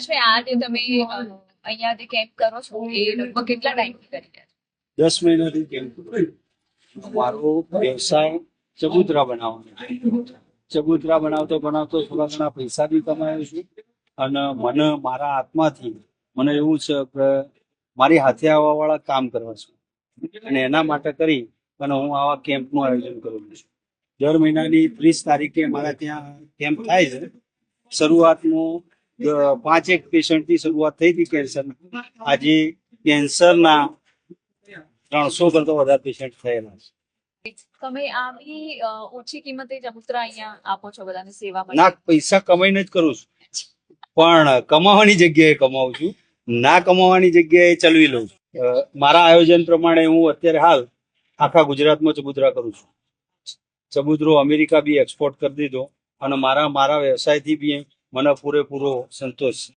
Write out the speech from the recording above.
છે આ જે તમે અહીંયા જે કેમ્પ કરો છો એ લગભગ કેટલા ટાઈમથી કરી રહ્યા છો? 10 મહિનાથી કેમ્પ કરું. મારો વ્યવસાય ચબૂતરા બનાવવાનો છે. ચબૂતરા બનાવતો બનાવતો થોડા ઘણા પૈસા બી કમાયો છું અને મને મારા આત્માથી મને એવું છે કે મારી હાથે આવવા વાળા કામ કરવા છે અને એના માટે કરી અને હું આવા કેમ્પનું આયોજન કરું છું. દર મહિનાની 30 તારીખે મારા ત્યાં કેમ્પ થાય છે. શરૂઆતમાં 5 પેશન્ટથી શરૂઆત થઈ હતી કેન્સર. આજે કેન્સરના 300 કરતા વધારે પેશન્ટ થયેલા છે. તમે આવી ઓછી કિંમતે ચબૂતરા અહીંયા આપો છો બધાને સેવા માટે? ના, પૈસા કમાઈને જ કરું છું, પણ કમાવાની જગ્યાએ કમાવું છું, ના કમાવાની જગ્યાએ ચલવી લઉં છું. મારા આયોજન પ્રમાણે હું અત્યારે હાલ આખા ગુજરાતમાં ચબૂતરા કરું છું. ચબૂતરો અમેરિકા બી એક્સપોર્ટ કરી દીધો અને મારા વ્યવસાયથી બી મને પૂરેપૂરો સંતોષ છે.